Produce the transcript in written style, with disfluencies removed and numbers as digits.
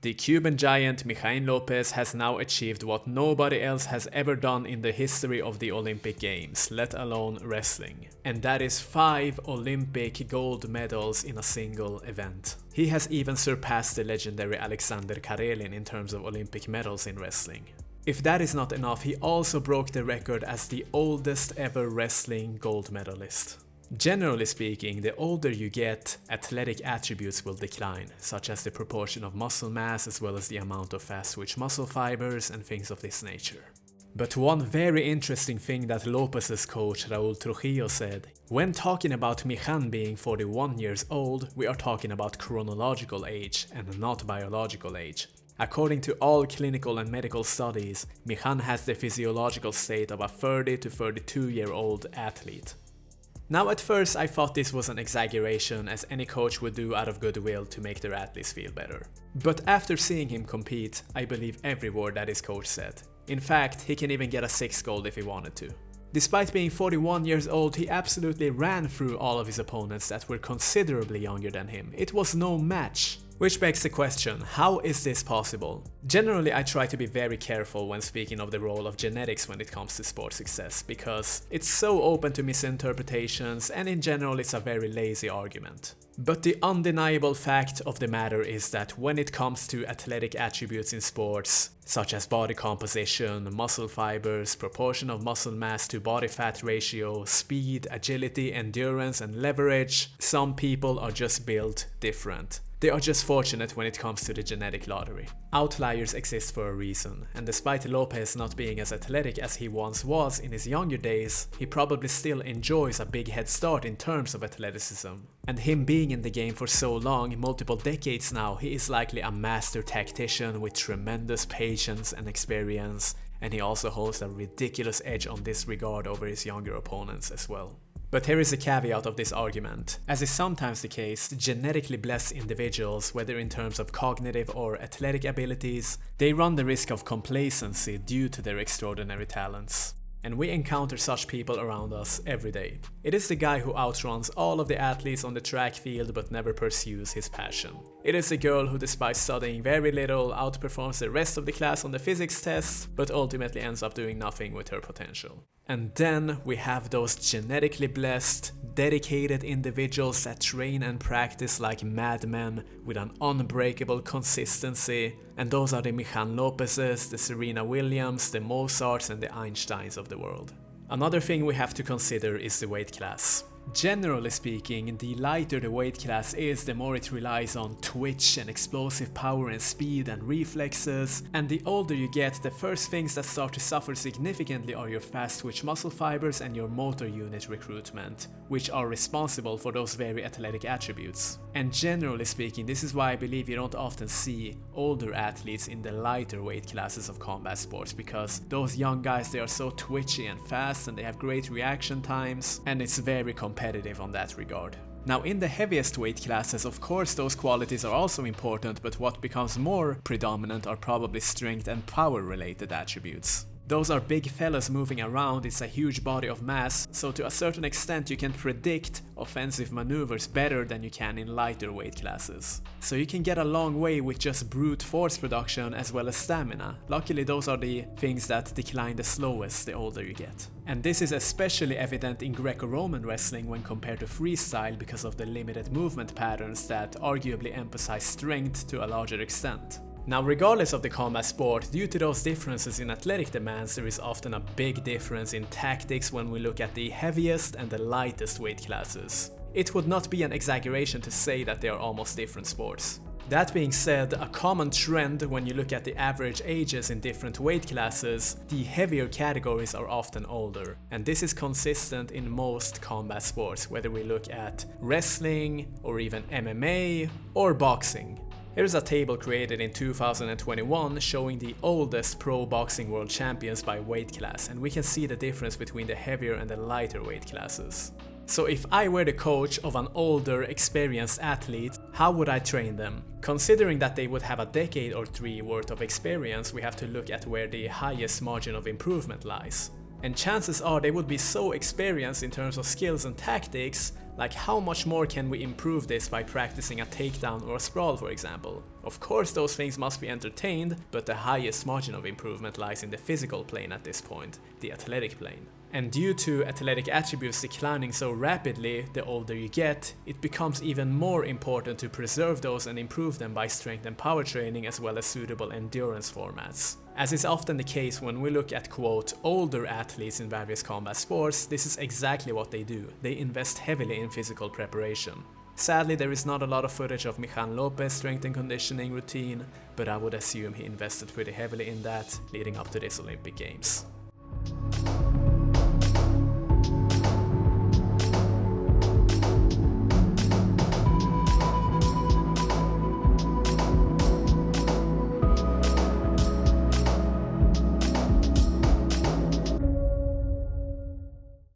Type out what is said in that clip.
The Cuban giant Mijain Lopez has now achieved what nobody else has ever done in the history of the Olympic Games, let alone wrestling. And that is 5 Olympic gold medals in a single event. He has even surpassed the legendary Alexander Karelin in terms of Olympic medals in wrestling. If that is not enough, he also broke the record as the oldest ever wrestling gold medalist. Generally speaking, the older you get, athletic attributes will decline, such as the proportion of muscle mass as well as the amount of fast-twitch muscle fibers and things of this nature. But one very interesting thing that Lopez's coach Raúl Trujillo said, when talking about Mijain being 41 years old, we are talking about chronological age and not biological age. According to all clinical and medical studies, Mijain has the physiological state of a 30 to 32-year-old athlete. Now at first I thought this was an exaggeration, as any coach would do out of goodwill to make their athletes feel better. But after seeing him compete, I believe every word that his coach said. In fact, he can even get a 6th gold if he wanted to. Despite being 41 years old, he absolutely ran through all of his opponents that were considerably younger than him. It was no match. Which begs the question, how is this possible? Generally, I try to be very careful when speaking of the role of genetics when it comes to sports success, because it's so open to misinterpretations and in general it's a very lazy argument. But the undeniable fact of the matter is that when it comes to athletic attributes in sports, such as body composition, muscle fibers, proportion of muscle mass to body fat ratio, speed, agility, endurance, and leverage, some people are just built different. They are just fortunate when it comes to the genetic lottery. Outliers exist for a reason, and despite Lopez not being as athletic as he once was in his younger days, he probably still enjoys a big head start in terms of athleticism. And him being in the game for so long, multiple decades now, he is likely a master tactician with tremendous patience and experience, and he also holds a ridiculous edge on this regard over his younger opponents as well. But here is a caveat of this argument. As is sometimes the case, genetically blessed individuals, whether in terms of cognitive or athletic abilities, they run the risk of complacency due to their extraordinary talents. And we encounter such people around us every day. It is the guy who outruns all of the athletes on the track field but never pursues his passion. It is the girl who, despite studying very little, outperforms the rest of the class on the physics test, but ultimately ends up doing nothing with her potential. And then we have those genetically blessed, dedicated individuals that train and practice like madmen with an unbreakable consistency, and those are the Mijain Lopezes, the Serena Williams, the Mozarts, and the Einsteins of the world. Another thing we have to consider is the weight class. Generally speaking, the lighter the weight class is, the more it relies on twitch and explosive power and speed and reflexes, and the older you get, the first things that start to suffer significantly are your fast twitch muscle fibers and your motor unit recruitment, which are responsible for those very athletic attributes. And generally speaking, this is why I believe you don't often see older athletes in the lighter weight classes of combat sports, because those young guys, they are so twitchy and fast and they have great reaction times, and it's very competitive on that regard. Now in the heaviest weight classes, of course those qualities are also important, but what becomes more predominant are probably strength and power related attributes. Those are big fellas moving around, it's a huge body of mass, so to a certain extent you can predict offensive maneuvers better than you can in lighter weight classes. So you can get a long way with just brute force production as well as stamina. Luckily those are the things that decline the slowest the older you get. And this is especially evident in Greco-Roman wrestling when compared to freestyle, because of the limited movement patterns that arguably emphasize strength to a larger extent. Now, regardless of the combat sport, due to those differences in athletic demands, there is often a big difference in tactics when we look at the heaviest and the lightest weight classes. It would not be an exaggeration to say that they are almost different sports. That being said, a common trend when you look at the average ages in different weight classes, the heavier categories are often older. And this is consistent in most combat sports, whether we look at wrestling or even MMA or boxing. Here's a table created in 2021 showing the oldest pro boxing world champions by weight class, and we can see the difference between the heavier and the lighter weight classes. So if I were the coach of an older, experienced athlete, how would I train them? Considering that they would have a decade or 3 worth of experience, we have to look at where the highest margin of improvement lies. And chances are they would be so experienced in terms of skills and tactics, like how much more can we improve this by practicing a takedown or a sprawl, for example? Of course those things must be entertained, but the highest margin of improvement lies in the physical plane at this point, the athletic plane. And due to athletic attributes declining so rapidly the older you get, it becomes even more important to preserve those and improve them by strength and power training as well as suitable endurance formats. As is often the case when we look at quote older athletes in various combat sports, this is exactly what they do. They invest heavily in physical preparation. Sadly, there is not a lot of footage of Mijain Lopez strength and conditioning routine, but I would assume he invested pretty heavily in that leading up to this Olympic Games.